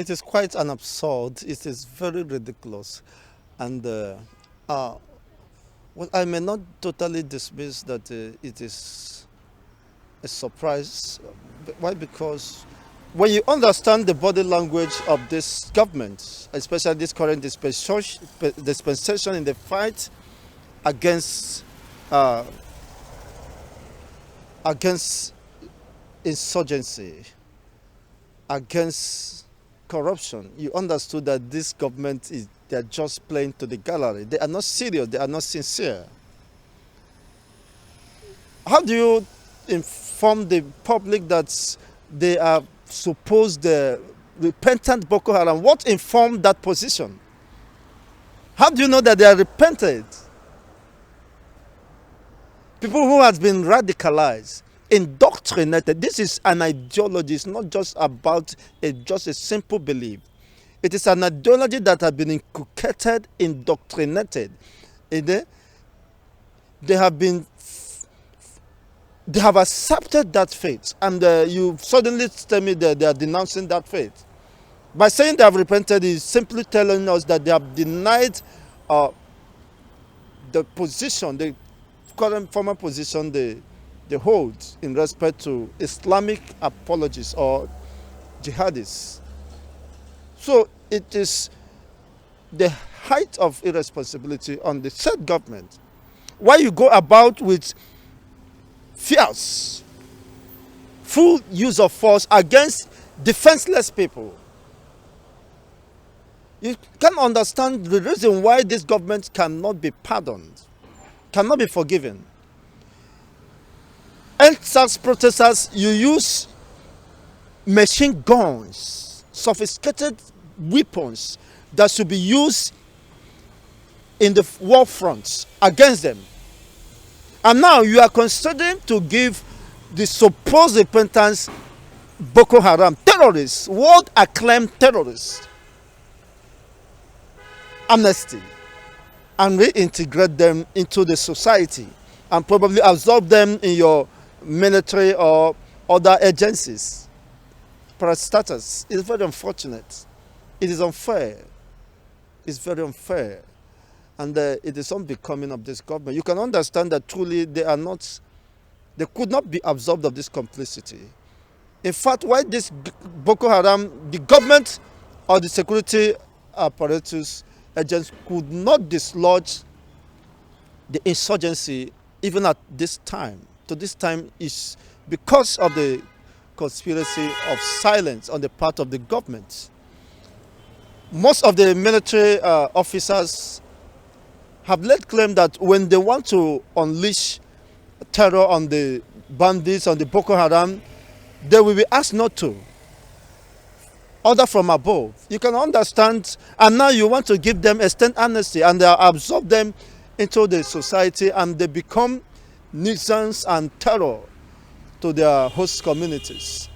It is quite an absurd. It is very ridiculous. And well, I may not totally dismiss that it is a surprise. Why? Because when you understand the body language of this government, especially this current dispensation in the fight against uh, against insurgency, against corruption, you understood that this government is they're just playing to the gallery. They are not serious. They are not sincere. How do you inform the public that they are supposed the repentant Boko Haram? What informed that position? How do you know that they are repentant? People who have been radicalized, indoctrinated. This is an ideology. It's not just about just a simple belief. It is an ideology that has been inculcated, indoctrinated. They have accepted that faith, and you suddenly tell me that they are denouncing that faith. By saying they have repented is simply telling us that they have denied the position, the current former position they hold in respect to Islamic apologists or jihadists. So it is the height of irresponsibility on the said government. Why you go about with fierce, full use of force against defenseless people? You can understand the reason why this government cannot be pardoned, cannot be forgiven. NSAS protesters, you use machine guns, sophisticated weapons that should be used in the war fronts against them. And now you are considering to give the supposed repentance Boko Haram terrorists, world acclaimed terrorists, amnesty, and reintegrate them into the society and probably absorb them in your military or other agencies. Parastatals. It's very unfortunate. It is unfair. It's very unfair. And it is unbecoming of this government. You can understand that truly they could not be absorbed of this complicity. In fact, why this Boko Haram, the government or the security apparatus agents could not dislodge the insurgency even at this time. To this time is because of the conspiracy of silence on the part of the government. Most of the military officers have laid claim that when they want to unleash terror on the bandits, on the Boko Haram, they will be asked not to. Order from above. You can understand, and now you want to give them extended amnesty and they absorb them into the society and they become nuisance and terror to their host communities.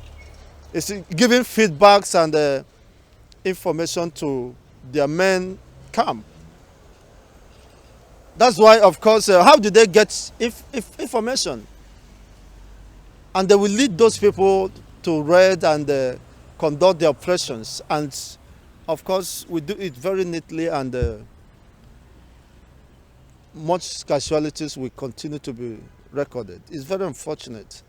It's giving feedbacks and information to their main camp. That's why, of course, how do they get information? And they will lead those people to raid and conduct the operations. And, of course, we do it very neatly and much casualties will continue to be recorded. It's very unfortunate.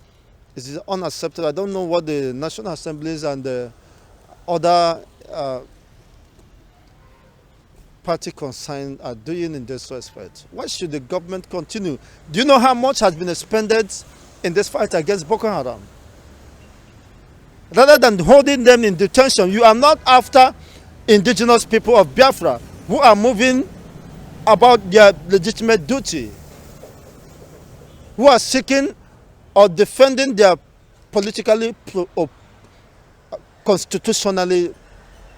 It is unacceptable. I don't know what the National Assemblies and the other party concerned are doing in this respect. Why should the government continue? Do you know how much has been expended in this fight against Boko Haram? Rather than holding them in detention, you are not after indigenous people of Biafra who are moving about their legitimate duty, who are seeking or defending their politically or constitutionally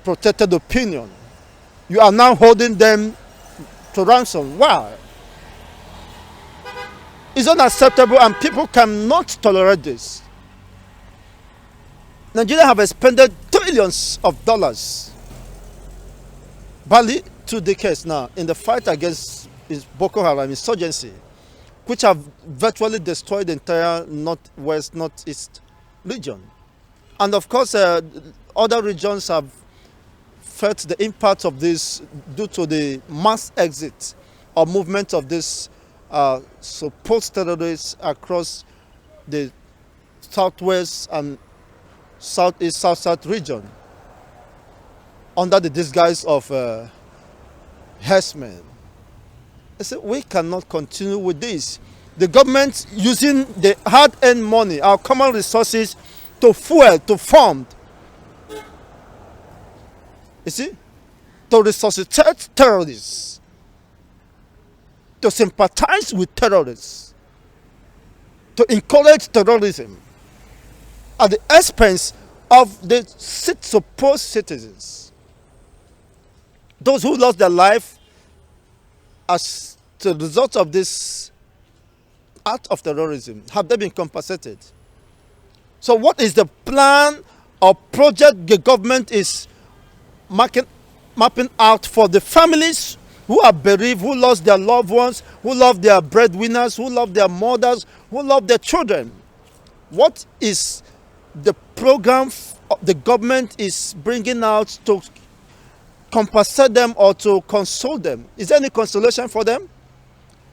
protected opinion. You are now holding them to ransom. Why? It's unacceptable and people cannot tolerate this. Nigeria have expended trillions of dollars, barely 2 decades now, in the fight against Boko Haram insurgency, which have virtually destroyed the entire northwest, northeast region. And of course, other regions have felt the impact of this due to the mass exit or movement of this supposed terrorists across the southwest and southeast, south region under the disguise of herdsmen. I said, we cannot continue with this. The government using the hard-earned money, our common resources, to fuel, to fund, you see, to resuscitate terrorists, to sympathize with terrorists, to encourage terrorism at the expense of the supposed citizens. Those who lost their life as the result of this act of terrorism, have they been compensated? So what is the plan or project the government is mapping out for the families who are bereaved, who lost their loved ones, who lost their breadwinners, who lost their mothers, who lost their children? What is the program the government is bringing out to compensate them or to console them? Is there any consolation for them?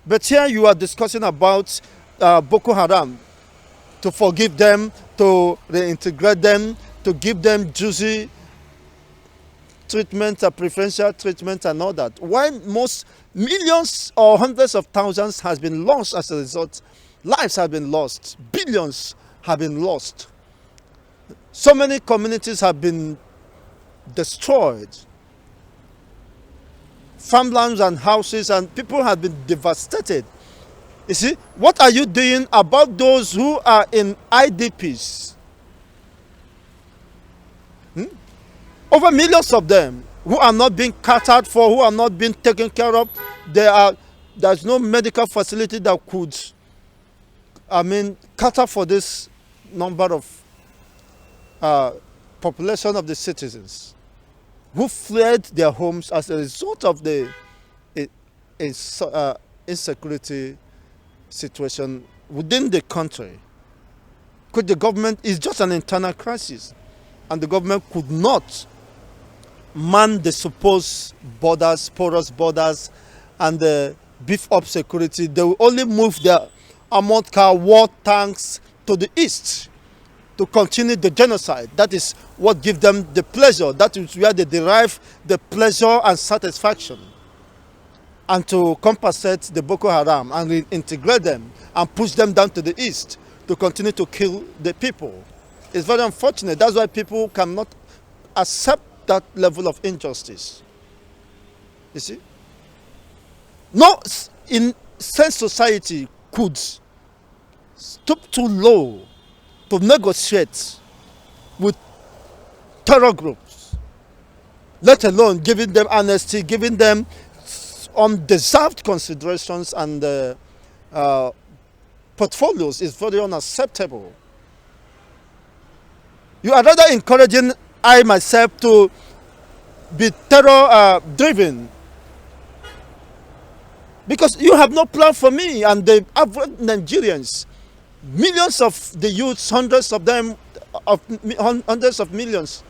But here you are discussing about Boko Haram, to forgive them, to reintegrate them, to give them juicy treatment, preferential treatment and all that. Why most millions or hundreds of thousands has been lost as a result? Lives have been lost. Billions have been lost. So many communities have been destroyed. Farmlands and houses and people have been devastated. You see, what are you doing about those who are in IDPs? Over millions of them who are not being catered for, who are not being taken care of. There's no medical facility that could, cater for this number of population of the citizens who fled their homes as a result of the insecurity situation within the country. Because the government is just an internal crisis, and the government could not man the supposed borders, porous borders, and beef up security. They will only move their armored car, war tanks to the east to continue the genocide. That is what gives them the pleasure. That is where they derive the pleasure and satisfaction. And to compensate the Boko Haram and reintegrate them and push them down to the east to continue to kill the people. It's very unfortunate. That's why people cannot accept that level of injustice. You see? No insane society could stoop too low to negotiate with terror groups, let alone giving them amnesty, giving them undeserved considerations and portfolios is very unacceptable. You are rather encouraging I myself to be terror driven, because you have no plan for me and the average Nigerians, millions of the youths, hundreds of millions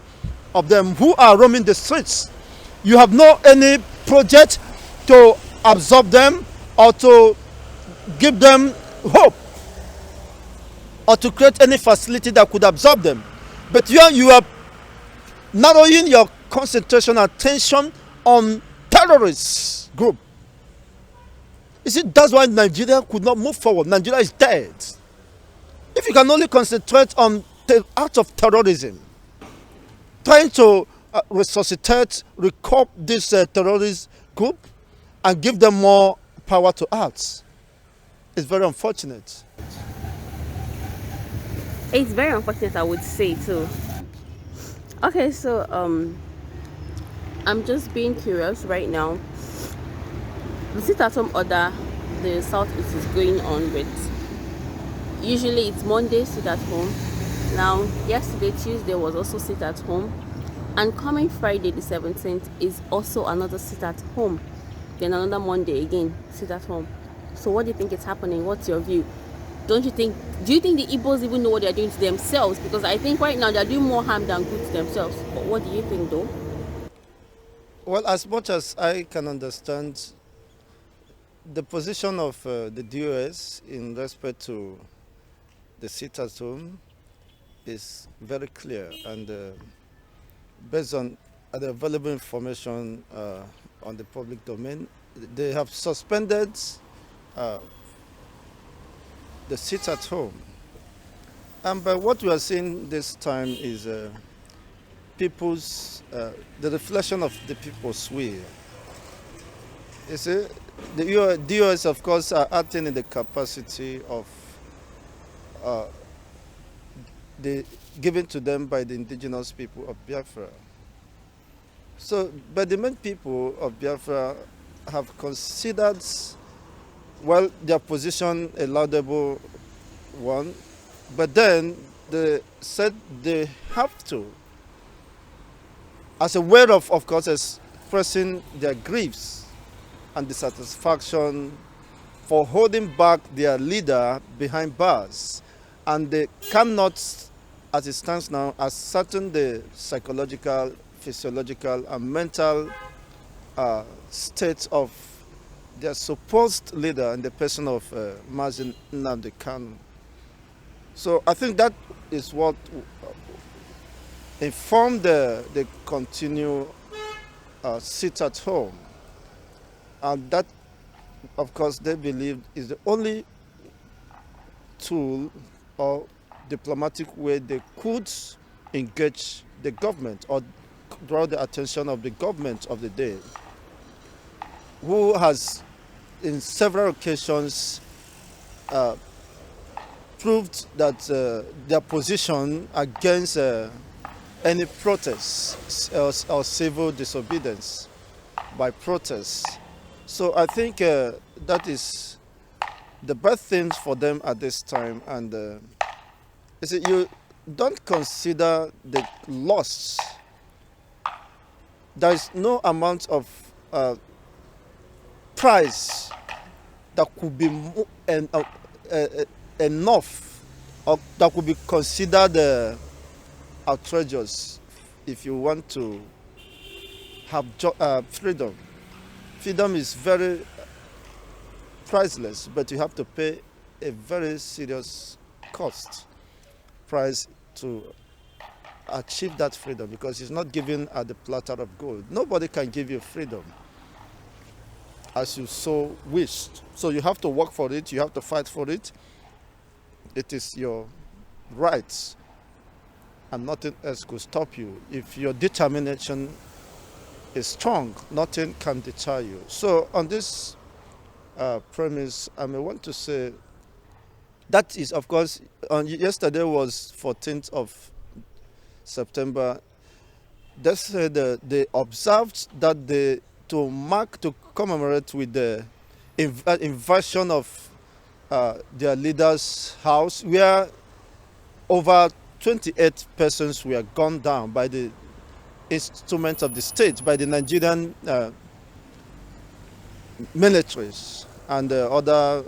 of them who are roaming the streets. You have no any project to absorb them or to give them hope or to create any facility that could absorb them. But you are narrowing your concentration and attention on terrorist group. You see, that's why Nigeria could not move forward. Nigeria is dead. If you can only concentrate on the act of terrorism, trying to resuscitate, recruit this terrorist group and give them more power to act, it's very unfortunate. It's very unfortunate, I would say too. Okay, so I'm just being curious right now. The sit-at-home order the Southeast is going on with. Usually it's Monday sit-at-home. Now, yesterday, Tuesday was also sit-at-home. And coming Friday, the 17th, is also another sit-at-home. Then another Monday again, sit-at-home. So what do you think is happening? What's your view? Do you think the Igbos even know what they're doing to themselves? Because I think right now they're doing more harm than good to themselves. But what do you think though? Well, as much as I can understand, the position of the DOS in respect to the sit at home is very clear, and based on the available information on the public domain, they have suspended uh, the sit at home. And by what we are seeing this time is the reflection of the people's will. You see, the DOS, of course, are acting in the capacity of uh, the given to them by the indigenous people of Biafra. So, but the main people of Biafra have considered, well, their position a laudable one, but then they said they have to, as a way of course, expressing their griefs and dissatisfaction for holding back their leader behind bars. And they cannot, as it stands now, ascertain the psychological, physiological, and mental state of their supposed leader in the person of Mazi Nnamdi Kanu. So I think that is what informed the continue sit at home. And that, of course, they believe is the only tool or diplomatic way they could engage the government or draw the attention of the government of the day, who has in several occasions proved that their position against any protests or civil disobedience by protests. So I think that is the best things for them at this time. And you see, you don't consider the loss. There is no amount of price that could be enough, or that could be considered outrageous if you want to have freedom. Freedom is very priceless, but you have to pay a very serious cost price to achieve that freedom, because it's not given at the platter of gold. Nobody can give you freedom as you so wished. So you have to work for it, you have to fight for it. It is your rights, and nothing else could stop you. If your determination is strong, nothing can deter you. So on this premise, I may want to say that is, of course, yesterday was 14th of September. They said they observed that to commemorate with the invasion of their leader's house, where over 28 persons were gunned down by the instruments of the state, by the Nigerian militaries and other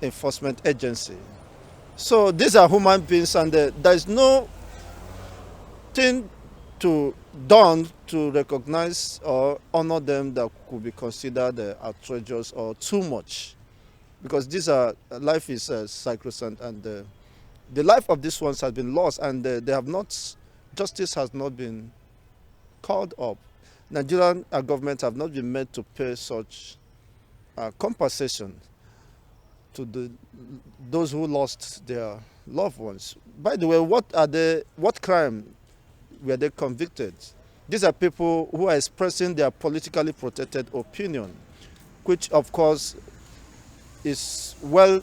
enforcement agency. So these are human beings, and there is no thing to done to recognize or honor them that could be considered outrageous or too much, because life is sacrosanct, and the life of these ones has been lost, and justice has not been called up. Nigerian government have not been made to pay such compensation to those who lost their loved ones. By the way, what crime were they convicted? These are people who are expressing their politically protected opinion, which of course is well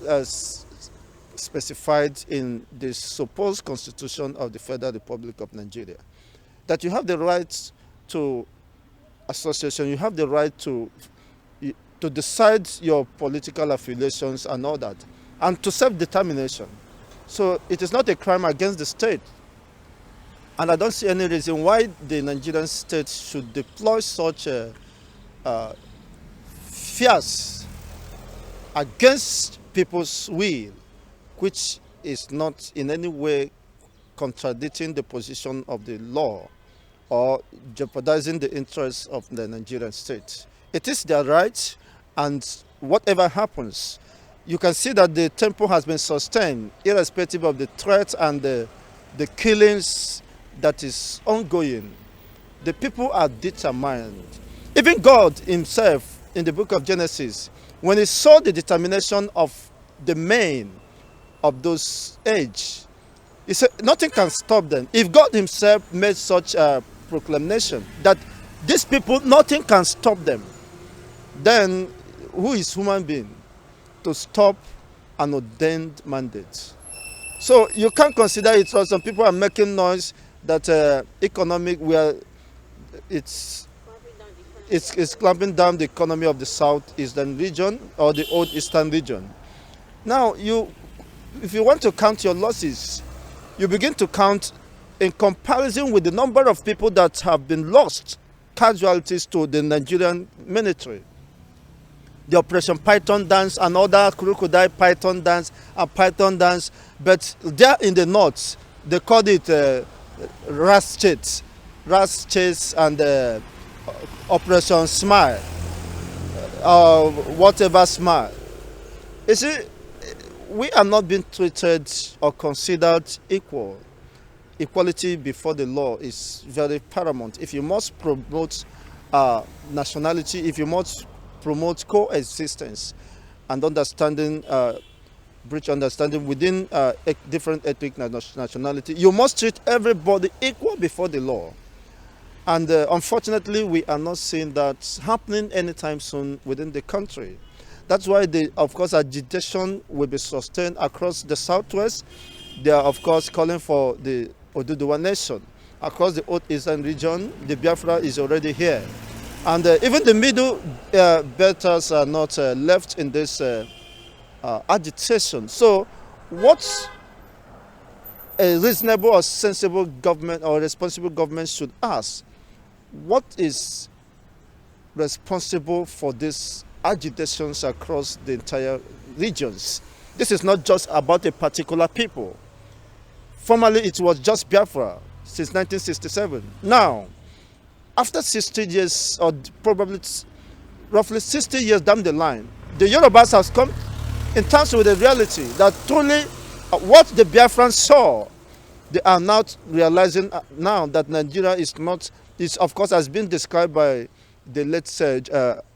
specified in the supposed constitution of the Federal Republic of Nigeria, that you have the right to association, you have the right to decide your political affiliations and all that, and to self-determination. So it is not a crime against the state. And I don't see any reason why the Nigerian state should deploy such fears against people's will, which is not in any way contradicting the position of the law or jeopardizing the interests of the Nigerian state. It is their right, and whatever happens, you can see that the temple has been sustained irrespective of the threat and the killings that is ongoing. The people are determined. Even God himself in the book of Genesis, when he saw the determination of the men of those age, he said nothing can stop them. If God himself made such a proclamation that these people, nothing can stop them, then who is human being to stop an ordained mandate? So you can't consider it. So some people are making noise that economic, where it's clamping down the economy of the southeastern region or the old eastern region. Now, if you want to count your losses, you begin to count in comparison with the number of people that have been lost, casualties to the Nigerian military. The Operation Python dance and other crocodile python dance and python dance, but there in the north, they called it ras chase and Operation Smile, whatever smile. You see, we are not being treated or considered equal. Equality before the law is very paramount. If you must promote nationality, if you must promote coexistence and understanding, bridge understanding within different ethnic nationality, you must treat everybody equal before the law. And unfortunately, we are not seeing that happening anytime soon within the country. That's why, of course, agitation will be sustained across the southwest. They are, of course, calling for the Oduduwa nation. Across the Old Eastern region, the Biafra is already here. And even the middle belters are not left in this agitation. So what a reasonable or sensible government or responsible government should ask, what is responsible for these agitations across the entire regions? This is not just about a particular people. Formerly, it was just Biafra since 1967. Now, after 60 years, or probably roughly 60 years down the line, the Yorubas have come in terms with the reality that truly what the Biafrans saw, they are now realizing now that Nigeria is not, of course, has been described by the late sage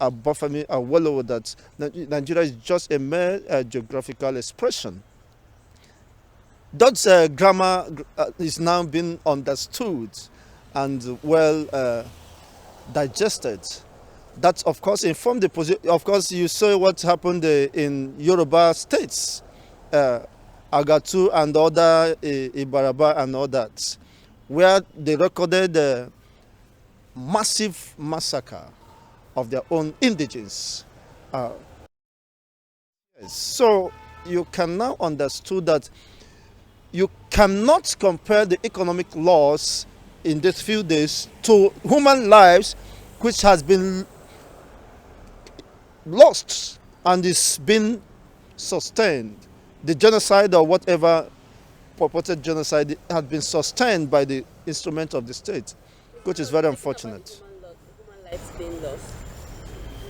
Abafemi Awolowo, that Nigeria is just a mere geographical expression. That grammar is now being understood and well digested. That, of course, informed the position. Of course, you saw what happened in Yoruba states, Agatu and other Ibaraba and all that, where they recorded a massive massacre of their own indigenes. So you can now understand that you cannot compare the economic loss in these few days to human lives, which has been lost and is being sustained. The genocide or whatever purported genocide had been sustained by the instrument of the state, which is very unfortunate. Human lives being lost.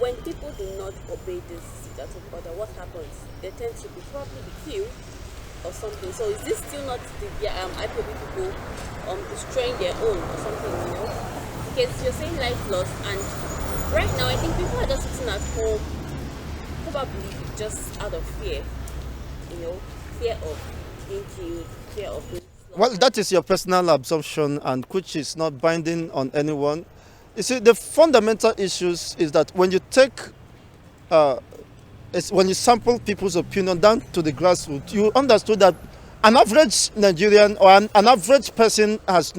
When people do not obey this statute order, what happens? They tend to probably be killed or something. So is this still not the IPOB people destroying their own or something, you know? Because you're saying life lost, and right now I think people are just sitting at home, probably just out of fear, you know, fear of being killed, fear of being slaughtered. Well, that is your personal assumption, and which is not binding on anyone. You see, the fundamental issues is that when you take when you sample people's opinion down to the grassroots, you understood that an average Nigerian or an average person has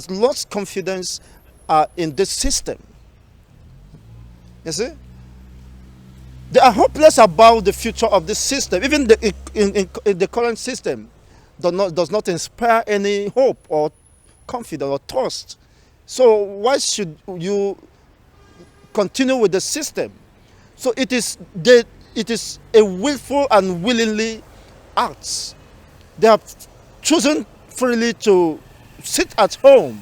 lost confidence in this system. You see, they are hopeless about the future of this system. Even in the current system does not inspire any hope or confidence or trust. So why should you continue with the system? So it is a willful and willingly act. They have chosen freely to sit at home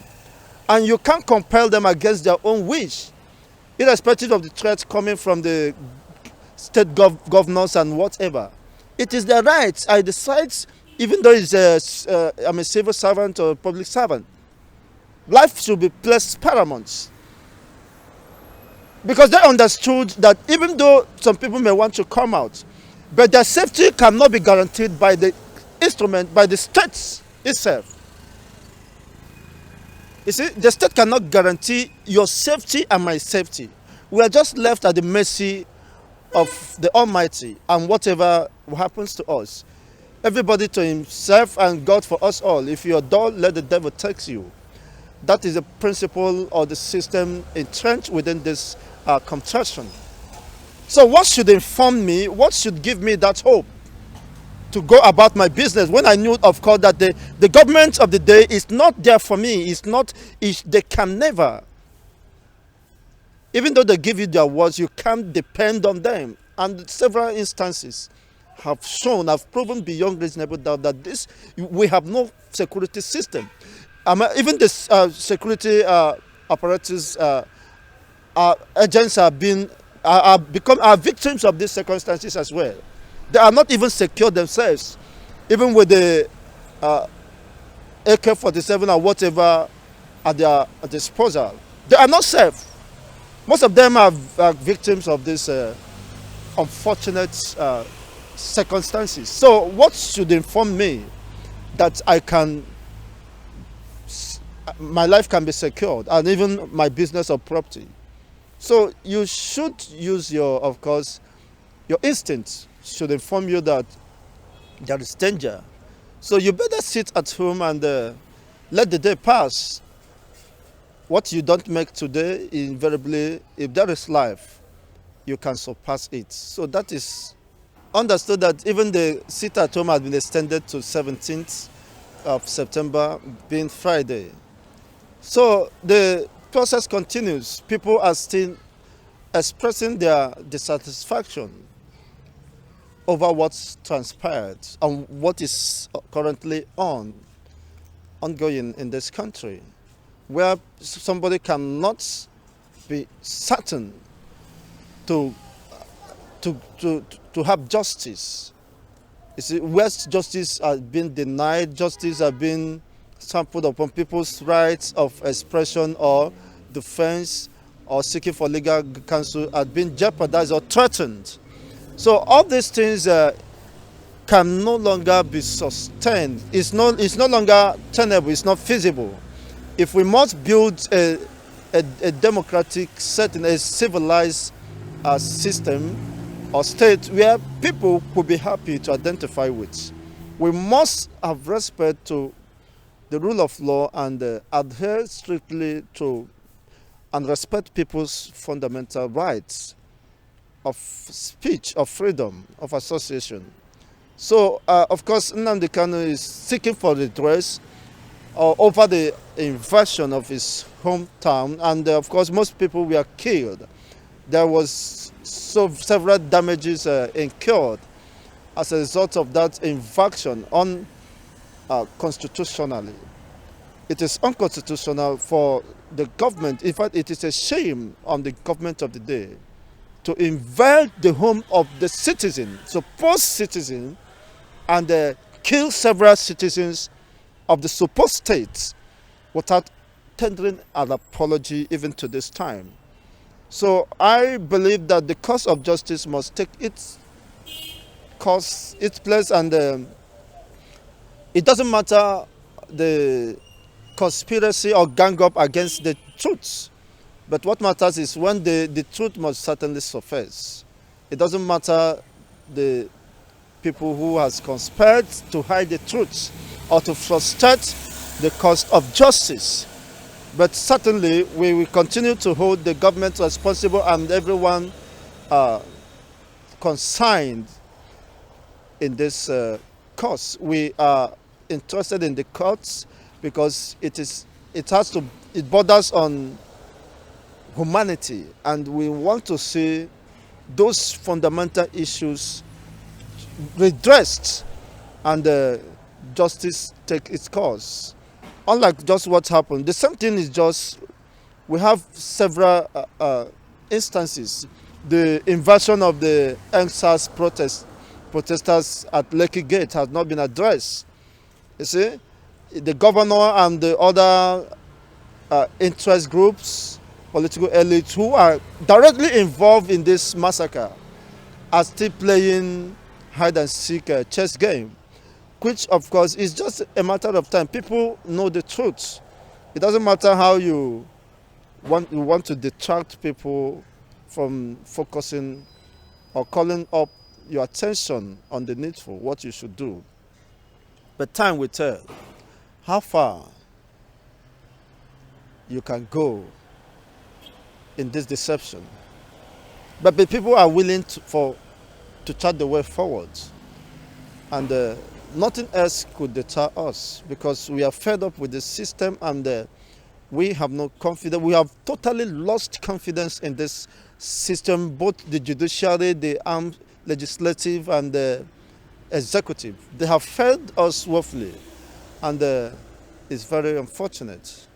And you can't compel them against their own wish, irrespective of the threats coming from the state governors and whatever. It is their right. I decide, even though I'm a civil servant or a public servant, life should be placed paramount. Because they understood that even though some people may want to come out, but their safety cannot be guaranteed by the instrument, by the state itself. You see, the state cannot guarantee your safety and my safety. We are just left at the mercy of the Almighty and whatever happens to us. Everybody to himself and God for us all. If you're dull, let the devil take you. That is the principle or the system entrenched within this contraction. So what should inform me? What should give me that hope to go about my business when I knew, of course, that the government of the day is not there for me. They can never. Even though they give you their words, you can't depend on them. And several instances have proven beyond reasonable doubt that we have no security system. Even the security apparatus agents are victims of these circumstances as well. They are not even secure themselves, even with the AK-47 or whatever at their disposal. They are not safe. Most of them are victims of these unfortunate circumstances. So what should inform me that my life can be secured, and even my business or property? So you should use your instincts should inform you that there is danger. So you better sit at home and let the day pass. What you don't make today, invariably, if there is life, you can surpass it. So that is understood that even the sit at home has been extended to 17th of September, being Friday. So the process continues. People are still expressing their dissatisfaction over what's transpired and what is currently ongoing in this country, where somebody cannot be certain to have justice. You see, where justice has been denied, justice has been trampled upon, people's rights of expression or defense or seeking for legal counsel had been jeopardized or threatened. So all these things can no longer be sustained. It's no longer tenable. It's not feasible. If we must build a democratic setting, a civilized system or state where people could be happy to identify with, we must have respect to the rule of law and adhere strictly to and respect people's fundamental rights of speech, of freedom, of association. So, of course, Nnamdi Kanu is seeking for redress over the invasion of his hometown, and of course, most people were killed. There was several damages incurred as a result of that invasion constitutionally. It is unconstitutional for the government. In fact, it is a shame on the government of the day to invade the home of the citizen, supposed citizen, and kill several citizens of the supposed state without tendering an apology even to this time. So I believe that the cause of justice must take its course, its place, and it doesn't matter the conspiracy or gang up against the truth. But what matters is when the truth must certainly surface. It doesn't matter the people who has conspired to hide the truth or to frustrate the cause of justice. But certainly we will continue to hold the government responsible and everyone consigned in this cause. We are interested in the courts because it borders on humanity, and we want to see those fundamental issues redressed and justice take its course. unlike just what happened, the same thing is just, we have several instances. The invasion of the NSAS protesters at Lekki Gate has not been addressed. You see, the governor and the other interest groups, political elites who are directly involved in this massacre are still playing hide and seek chess game, which of course is just a matter of time. People know the truth. It doesn't matter how you want to detract people from focusing or calling up your attention on the needful, what you should do. But time will tell how far you can go in this deception. But the people are willing to chart the way forward. And nothing else could deter us, because we are fed up with the system, and we have no confidence. We have totally lost confidence in this system, both the judiciary, the armed legislative, and the executive. They have failed us woefully, and it's very unfortunate.